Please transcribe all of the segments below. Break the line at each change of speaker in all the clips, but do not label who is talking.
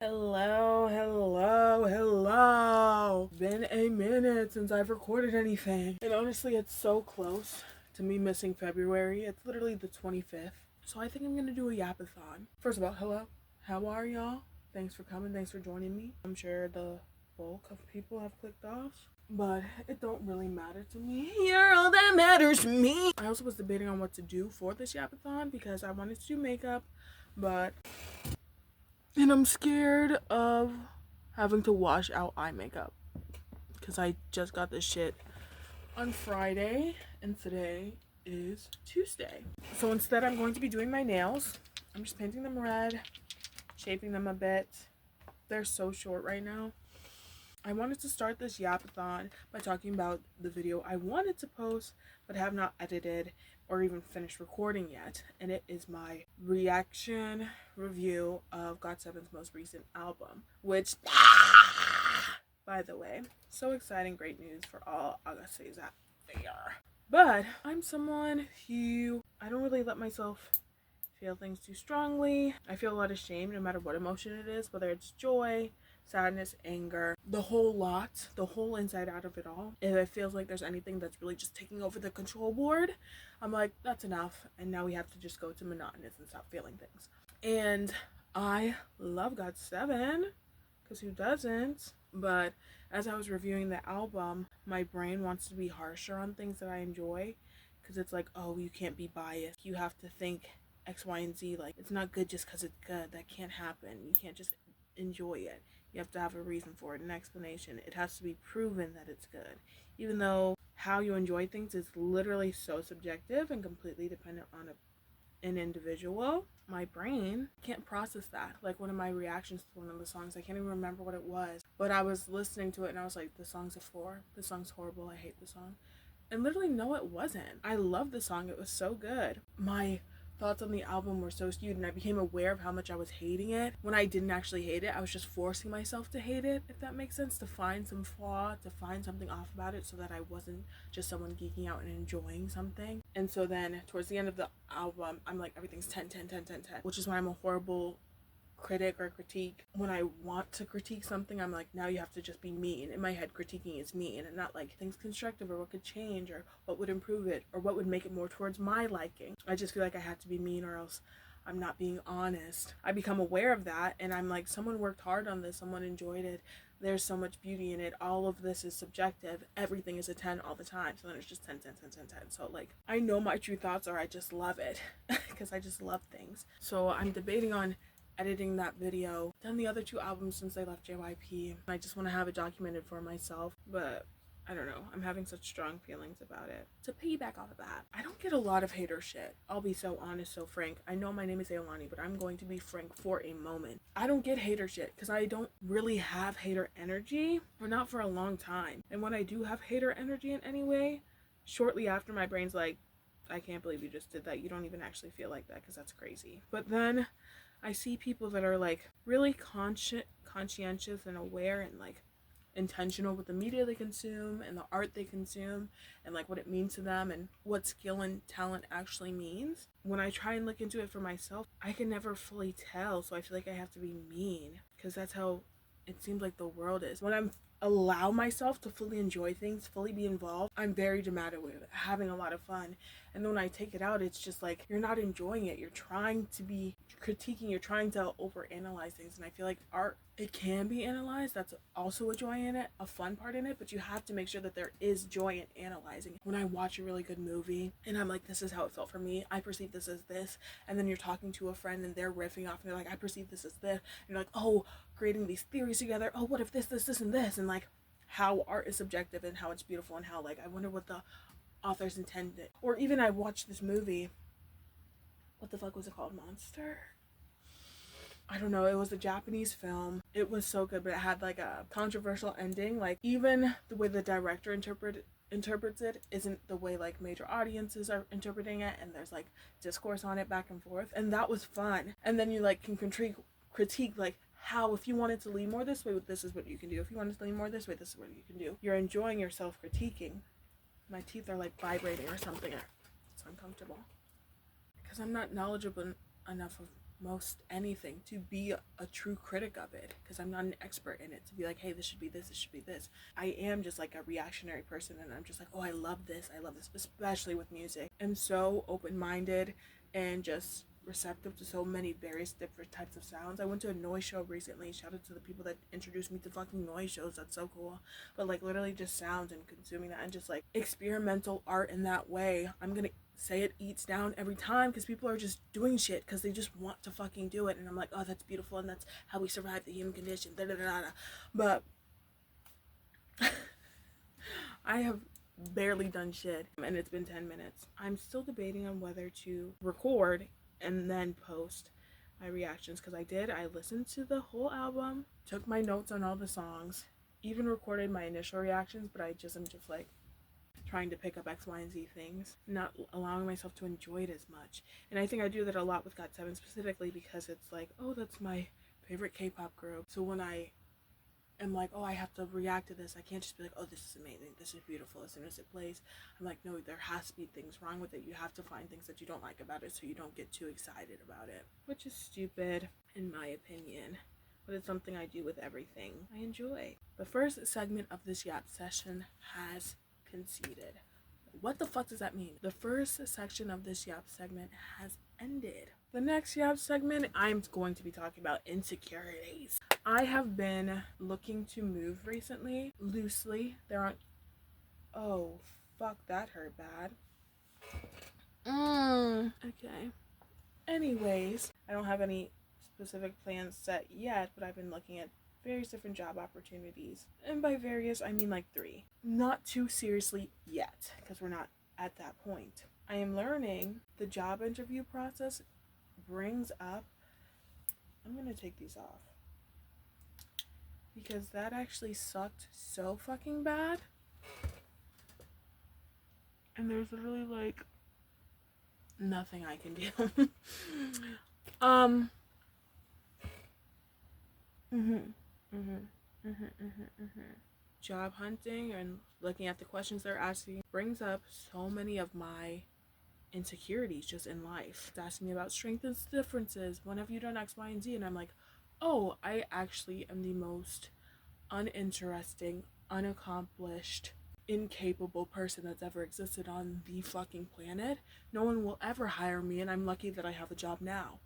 Hello. Been a minute since I've recorded anything. And honestly, it's so close to me missing February. It's literally the 25th. So I think I'm gonna do a yapathon. First of all, hello. How are y'all? Thanks for coming. Thanks for joining me. I'm sure the bulk of people have clicked off, but it don't really matter to me. You're all that matters to me. I also was debating on what to do for this yapathon because I wanted to do makeup, and I'm scared of having to wash out eye makeup because I just got this shit on Friday and today is Tuesday. So instead I'm going to be doing my nails. I'm just painting them red, shaping them a bit. They're so short right now. I wanted to start this yapathon by talking about the video I wanted to post but have not edited or even finished recording yet, and it is my reaction review of GOT7's most recent album, which by the way, so exciting, great news for all Augustes out there. But I'm someone who I don't really let myself feel things too strongly. I feel a lot of shame no matter what emotion it is, whether it's joy, sadness, anger, the whole lot, the whole inside out of it all. If it feels like there's anything that's really just taking over the control board, I'm like, that's enough, and now we have to just go to monotonous and stop feeling things. And I love GOT7, because who doesn't? But as I was reviewing the album, my brain wants to be harsher on things that I enjoy, because it's like, oh, you can't be biased. You have to think X, Y, and Z. Like, it's not good just because it's good. That can't happen. You can't just enjoy it. You have to have a reason for it, an explanation. It has to be proven that it's good. Even though how you enjoy things is literally so subjective and completely dependent on an individual, my brain can't process that. Like one of my reactions to one of the songs, I can't even remember what it was, but I was listening to it and I was like, this song's a 4. This song's horrible. I hate the song. And literally, no, it wasn't. I love the song. It was so good. My thoughts on the album were so skewed, and I became aware of how much I was hating it when I didn't actually hate it. I was just forcing myself to hate it, if that makes sense, to find some flaw, to find something off about it so that I wasn't just someone geeking out and enjoying something. And so then towards the end of the album, I'm like, everything's 10, 10, 10, 10, 10, which is why I'm a horrible critic or critique. When I want to critique something, I'm like, now you have to just be mean. In my head, critiquing is mean and not like things constructive or what could change or what would improve it or what would make it more towards my liking. I just feel like I have to be mean or else I'm not being honest. I become aware of that and I'm like, someone worked hard on this, someone enjoyed it, there's so much beauty in it, all of this is subjective, everything is a 10 all the time, so then it's just 10, 10, 10, 10, 10. So like, I know my true thoughts are I just love it because I just love things. So I'm debating on editing that video. Done the other 2 albums since I left JYP. I just want to have it documented for myself, but I don't know. I'm having such strong feelings about it. To piggyback off of that, I don't get a lot of hater shit. I'll be so honest, so frank. I know my name is Aolani, but I'm going to be frank for a moment. I don't get hater shit because I don't really have hater energy, or not for a long time. And when I do have hater energy in any way, shortly after my brain's like, I can't believe you just did that. You don't even actually feel like that because that's crazy. But then I see people that are like really conscientious and aware and like intentional with the media they consume and the art they consume and like what it means to them and what skill and talent actually means. When I try and look into it for myself, I can never fully tell, so I feel like I have to be mean because that's how it seems like the world is. When I'm allow myself to fully enjoy things, fully be involved, I'm very dramatic with it, having a lot of fun. And then when I take it out, it's just like, you're not enjoying it. You're trying to be critiquing, you're trying to overanalyze things. And I feel like art, it can be analyzed. That's also a joy in it, a fun part in it, but you have to make sure that there is joy in analyzing. When I watch a really good movie and I'm like, this is how it felt for me, I perceive this as this, and then you're talking to a friend and they're riffing off and they're like, I perceive this as this, and you're like, oh, creating these theories together, oh, what if this, and this, and like how art is subjective and how it's beautiful and how like, I wonder what the authors intended. Or even I watched this movie, what the fuck was it called, Monster? I don't know, it was a Japanese film. It was so good, but it had like a controversial ending. Like even the way the director interprets it isn't the way like major audiences are interpreting it, and there's like discourse on it back and forth, and that was fun. And then you like can critique like how, if you wanted to lean more this way, this is what you can do. If you wanted to lean more this way, this is what you can do. You're enjoying your self-critiquing. My teeth are like vibrating or something. It's uncomfortable because I'm not knowledgeable enough of most anything, to be a true critic of it, because I'm not an expert in it, to be like, hey, this should be this, this should be this. I am just like a reactionary person, and I'm just like, oh, I love this, especially with music. I'm so open-minded and just receptive to so many various different types of sounds. I went to a noise show recently. Shout out to the people that introduced me to fucking noise shows. That's so cool. But like literally just sounds and consuming that and just like experimental art in that way. I'm gonna say it eats down every time because people are just doing shit because they just want to fucking do it, and I'm like, oh, that's beautiful and that's how we survive the human condition, da da da da. But I have barely done shit and it's been 10 minutes. I'm still debating on whether to record and then post my reactions, because I listened to the whole album, took my notes on all the songs, even recorded my initial reactions, but I'm just like trying to pick up X, Y, and Z things, not allowing myself to enjoy it as much. And I think I do that a lot with GOT7 specifically, because it's like, oh, that's my favorite K-pop group. So when I am like, oh, I have to react to this, I can't just be like, oh, this is amazing, this is beautiful as soon as it plays. I'm like, no, there has to be things wrong with it. You have to find things that you don't like about it so you don't get too excited about it, which is stupid in my opinion, but it's something I do with everything I enjoy. The first segment of this Yap session has conceded. What the fuck does that mean? The first section of this Yap segment has ended. The next Yap segment, I'm going to be talking about insecurities. I have been looking to move recently, loosely. There aren't... Oh, fuck, that hurt bad. Okay. Anyways, I don't have any specific plans set yet, but I've been looking at various different job opportunities. And by various, I mean like 3. Not too seriously yet, because we're not at that point. I am learning the job interview process brings up... I'm gonna take these off, because that actually sucked so fucking bad. And there's literally like nothing I can do. Job hunting and looking at the questions they're asking brings up so many of my insecurities just in life. It's asking me about strengths and differences. When have you done X, Y, and Z? And I'm like, oh, I actually am the most uninteresting, unaccomplished, incapable person that's ever existed on the fucking planet. No one will ever hire me, and I'm lucky that I have a job now.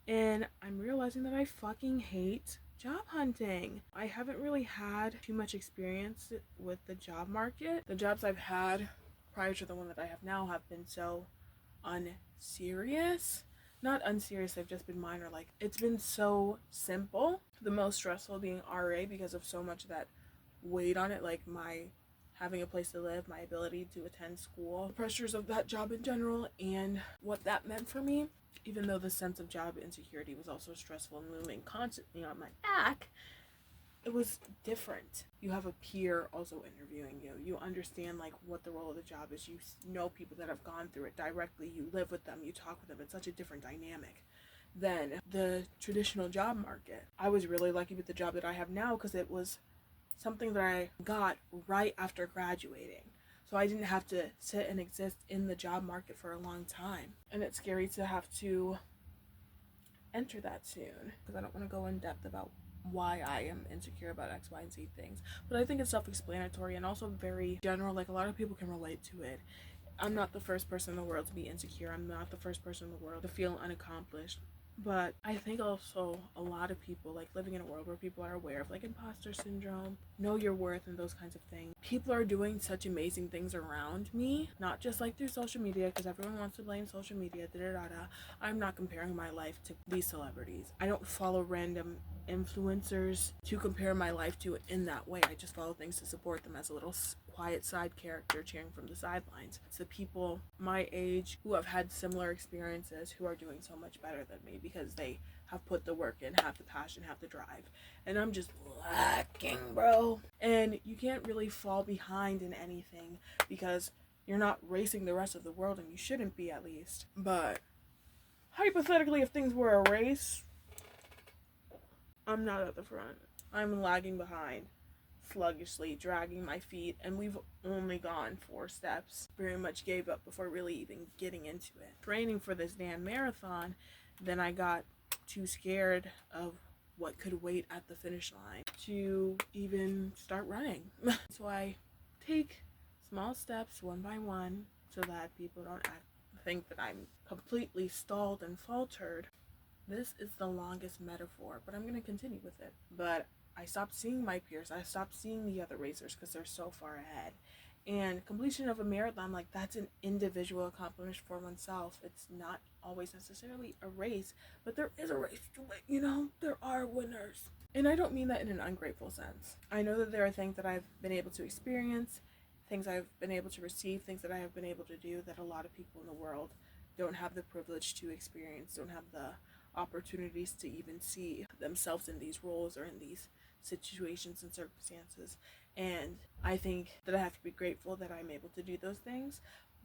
And I'm realizing that I fucking hate job hunting. I haven't really had too much experience with the job market. The jobs I've had prior to the one that I have now have been so unserious. Not unserious, they've just been minor. Like, it's been so simple. The most stressful being RA because of so much of that weight on it, like my having a place to live, my ability to attend school, the pressures of that job in general, and what that meant for me. Even though the sense of job insecurity was also stressful and looming constantly on my back, it was different. You have a peer also interviewing you. You understand like what the role of the job is. You know people that have gone through it directly. You live with them. You talk with them. It's such a different dynamic than the traditional job market. I was really lucky with the job that I have now because it was something that I got right after graduating. So I didn't have to sit and exist in the job market for a long time. And it's scary to have to enter that soon, because I don't want to go in depth about why I am insecure about X, Y, and Z things. But I think it's self-explanatory and also very general. Like, a lot of people can relate to it. I'm not the first person in the world to be insecure. I'm not the first person in the world to feel unaccomplished. But I think also a lot of people, like, living in a world where people are aware of like imposter syndrome, know your worth, and those kinds of things. People are doing such amazing things around me, not just like through social media, because everyone wants to blame social media, I'm not comparing my life to these celebrities. I don't follow random influencers to compare my life to in that way. I just follow things to support them as a little quiet side character cheering from the sidelines. It's the people my age who have had similar experiences who are doing so much better than me because they have put the work in, have the passion, have the drive, and I'm just lacking, bro. And you can't really fall behind in anything because you're not racing the rest of the world, and you shouldn't be, at least. But hypothetically, if things were a race, I'm not at the front. I'm lagging behind, sluggishly dragging my feet, and we've only gone 4 steps. Very much gave up before really even getting into it. Training for this damn marathon then I got too scared of what could wait at the finish line to even start running. So I take small steps one by one so that people don't think that I'm completely stalled and faltered. This is the longest metaphor, but I'm going to continue with it. But I stopped seeing my peers. I stopped seeing the other racers because they're so far ahead. And completion of a marathon, like, that's an individual accomplishment for oneself. It's not always necessarily a race, but there is a race to it, you know? There are winners. And I don't mean that in an ungrateful sense. I know that there are things that I've been able to experience, things I've been able to receive, things that I have been able to do that a lot of people in the world don't have the privilege to experience, don't have the opportunities to even see themselves in these roles or in these situations and circumstances. And I think that I have to be grateful that I'm able to do those things,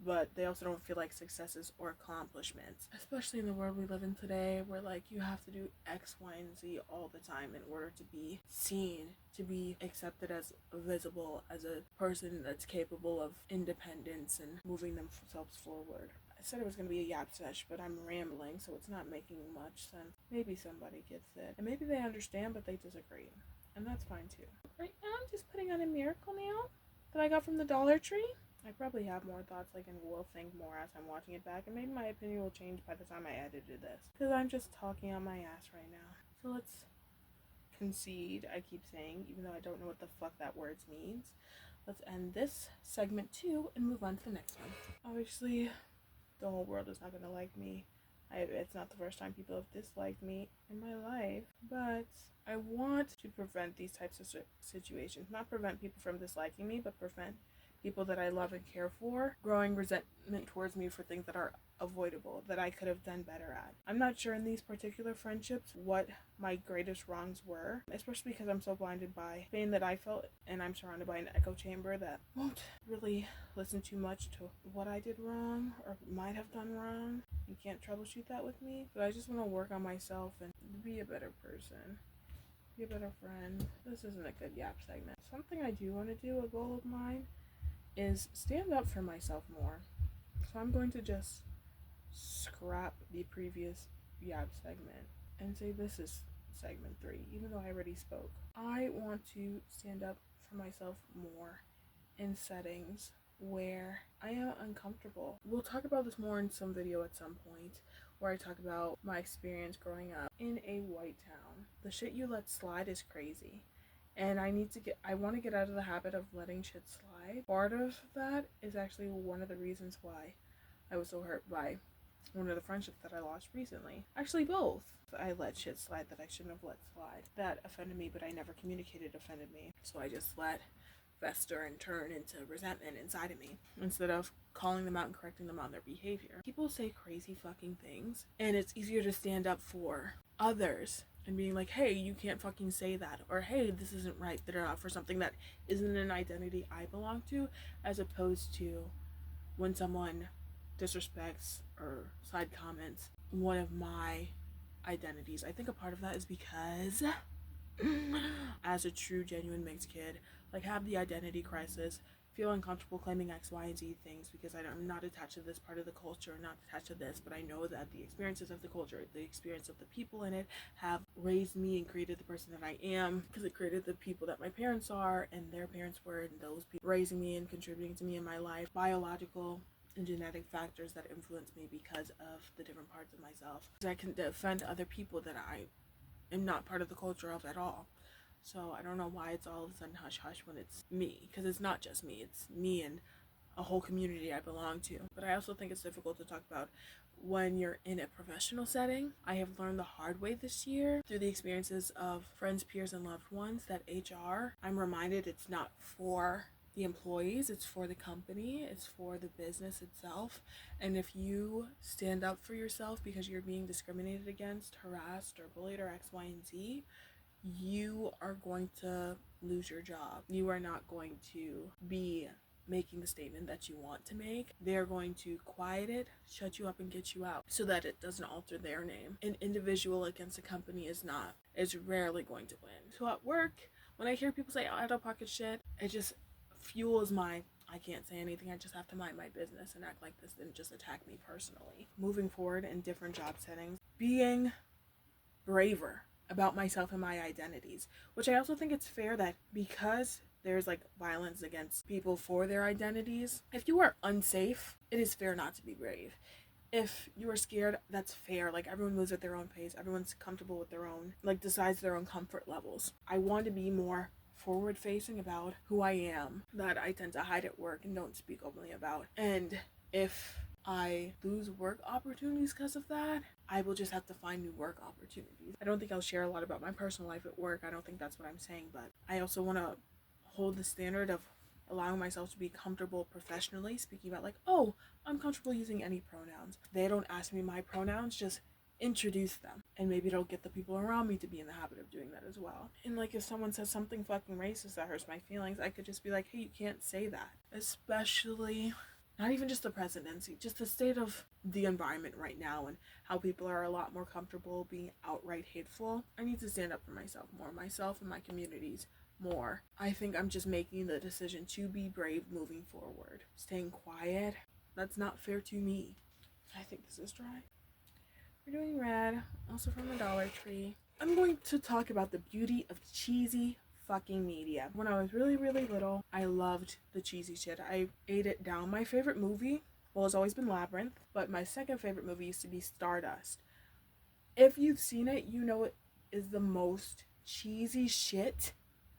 but they also don't feel like successes or accomplishments, especially in the world we live in today, where like you have to do X, Y, and Z all the time in order to be seen, to be accepted as visible, as a person that's capable of independence and moving themselves forward. I said it was going to be a yap sesh, but I'm rambling, so it's not making much sense. Maybe somebody gets it, and maybe they understand, but they disagree, and that's fine too. Right now, I'm just putting on a miracle nail that I got from the Dollar Tree. I probably have more thoughts, like, and will think more as I'm watching it back, and maybe my opinion will change by the time I edited this, because I'm just talking on my ass right now. So let's concede, I keep saying, even though I don't know what the fuck that word means. Let's end this segment 2 and move on to the next one. Obviously, the whole world is not going to like me. It's not the first time people have disliked me in my life, but I want to prevent these types of situations. Not prevent people from disliking me, but prevent people that I love and care for growing resentment towards me for things that are avoidable, that I could have done better at. I'm not sure in these particular friendships what my greatest wrongs were, especially because I'm so blinded by pain that I felt, and I'm surrounded by an echo chamber that won't really listen too much to what I did wrong or might have done wrong. You can't troubleshoot that with me, but I just want to work on myself and be a better person, be a better friend. This isn't a good yap segment. Something I do want to do, a goal of mine, is stand up for myself more. So I'm going to just scrap the previous yap segment and say this is segment 3, even though I already spoke. I want to stand up for myself more in settings where I am uncomfortable. We'll talk about this more in some video at some point, where I talk about my experience growing up in a white town. The shit you let slide is crazy. And I want to get out of the habit of letting shit slide. Part of that is actually one of the reasons why I was so hurt by one of the friendships that I lost recently. Actually, both. I let shit slide that I shouldn't have let slide. That offended me, but I never communicated offended me. So I just let fester and turn into resentment inside of me instead of calling them out and correcting them on their behavior. People say crazy fucking things, and it's easier to stand up for others and being like, hey, you can't fucking say that, or hey, this isn't right, for something that isn't an identity I belong to, as opposed to when someone disrespects or side comments one of my identities. I think a part of that is because as a true genuine mixed kid, like, have the identity crisis, feel uncomfortable claiming X, Y, and Z things because I'm not attached to this part of the culture, not attached to this, but I know that the experiences of the culture, the experience of the people in it have raised me and created the person that I am, because it created the people that my parents are and their parents were, and those people raising me and contributing to me in my life, biological and genetic factors that influence me because of the different parts of myself. I can defend other people that I am not part of the culture of at all. So I don't know why it's all of a sudden hush-hush when it's me, because it's not just me, it's me and a whole community I belong to. But I also think it's difficult to talk about when you're in a professional setting. I have learned the hard way this year through the experiences of friends, peers, and loved ones that HR, I'm reminded it's not for the employees, it's for the company, it's for the business itself. And if you stand up for yourself because you're being discriminated against, harassed, or bullied, or X, Y, and Z, you are going to lose your job. You are not going to be making the statement that you want to make. They're going to quiet it, shut you up, and get you out so that it doesn't alter their name. An individual against a company is rarely going to win. So at work, when I hear people say out-of-pocket shit, it just fuels my, I can't say anything, I just have to mind my business and act like this and just attack me personally. Moving forward in different job settings, being braver about myself and my identities, which I also think it's fair that because there's like violence against people for their identities, if you are unsafe, it is fair not to be brave. If you are scared, that's fair. Like, everyone moves at their own pace, everyone's comfortable with their own, like, decides their own comfort levels. I want to be more forward facing about who I am that I tend to hide at work and don't speak openly about. And if I lose work opportunities because of that, I will just have to find new work opportunities. I don't think I'll share a lot about my personal life at work. I don't think that's what I'm saying, but I also want to hold the standard of allowing myself to be comfortable professionally speaking about, like, oh, I'm comfortable using any pronouns. They don't ask me my pronouns, just introduce them, and maybe it'll get the people around me to be in the habit of doing that as well. And like, if someone says something fucking racist that hurts my feelings, I could just be like, hey, you can't say that. Especially not even just the presidency, just the state of the environment right now and how people are a lot more comfortable being outright hateful. I need to stand up for myself more, myself and my communities more. I think I'm just making the decision to be brave moving forward. Staying quiet, that's not fair to me. I think this is dry. We're doing red, also from the Dollar Tree. I'm going to talk about the beauty of cheesy fucking media. When I was really, really little, I loved the cheesy shit. I ate it down. My favorite movie, well, has always been Labyrinth, but my second favorite movie used to be Stardust. If you've seen it, you know it is the most cheesy shit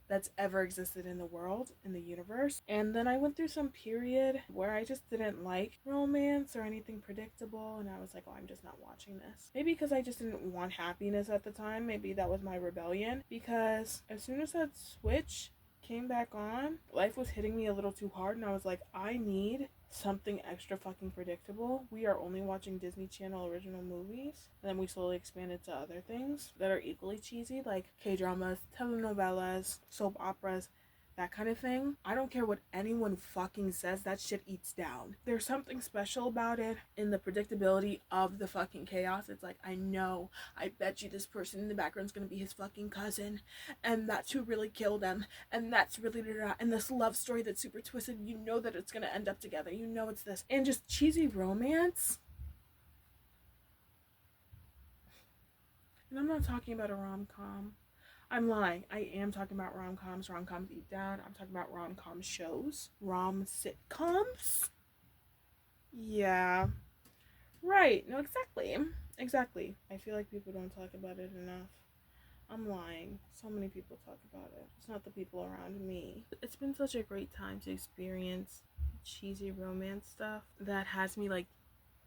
that's ever existed in the world, in the universe. And then I went through some period where I just didn't like romance or anything predictable, and I was like, oh, I'm just not watching this. Maybe because I just didn't want happiness at the time. Maybe that was my rebellion, because as soon as that switch came back on, life was hitting me a little too hard, and I was like, I need something extra fucking predictable. We are only watching Disney Channel original movies, and then we slowly expanded to other things that are equally cheesy, like K-dramas, telenovelas, soap operas, that kind of thing. I don't care what anyone fucking says, that shit eats down. There's something special about it in the predictability of the fucking chaos. It's like, I know, I bet you this person in the background's gonna be his fucking cousin, and that's who really killed him, and that's really and this love story that's super twisted, you know that it's gonna end up together, you know it's this. And just cheesy romance. And I'm not talking about a rom-com. I'm lying. I am talking about rom-coms. Rom-coms eat down. I'm talking about rom-com shows. Rom-sitcoms? Yeah. Right. No, exactly. Exactly. I feel like people don't talk about it enough. I'm lying. So many people talk about it. It's not the people around me. It's been such a great time to experience cheesy romance stuff that has me, like,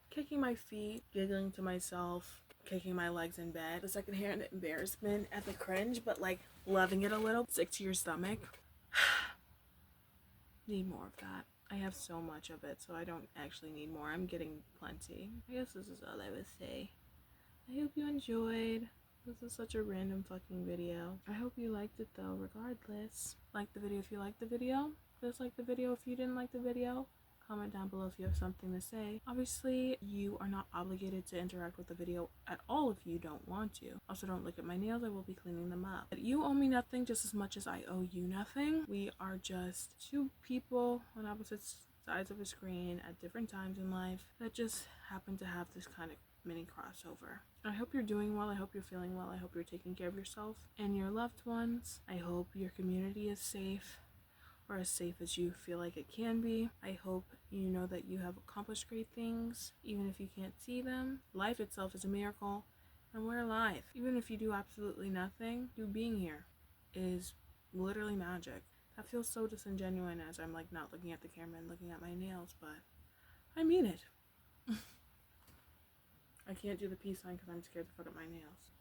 kicking my feet, giggling to myself, kicking my legs in bed. The secondhand embarrassment at the cringe, but like loving it a little. Sick to your stomach. Need more of that. I have so much of it, so I don't actually need more. I'm getting plenty. I guess this is all I would say. I hope you enjoyed. This is such a random fucking video. I hope you liked it though, regardless. Like the video if you liked the video. Dislike the video if you didn't like the video. Comment down below if you have something to say. Obviously, you are not obligated to interact with the video at all if you don't want to. Also, don't look at my nails. I will be cleaning them up. But you owe me nothing just as much as I owe you nothing. We are just two people on opposite sides of a screen at different times in life that just happen to have this kind of mini crossover. I hope you're doing well. I hope you're feeling well. I hope you're taking care of yourself and your loved ones. I hope your community is safe, or as safe as you feel like it can be. I hope you know that you have accomplished great things, even if you can't see them. Life itself is a miracle, and we're alive. Even if you do absolutely nothing, you being here is literally magic. That feels so disingenuous as I'm like not looking at the camera and looking at my nails, but I mean it. I can't do the peace sign because I'm scared to fuck up my nails.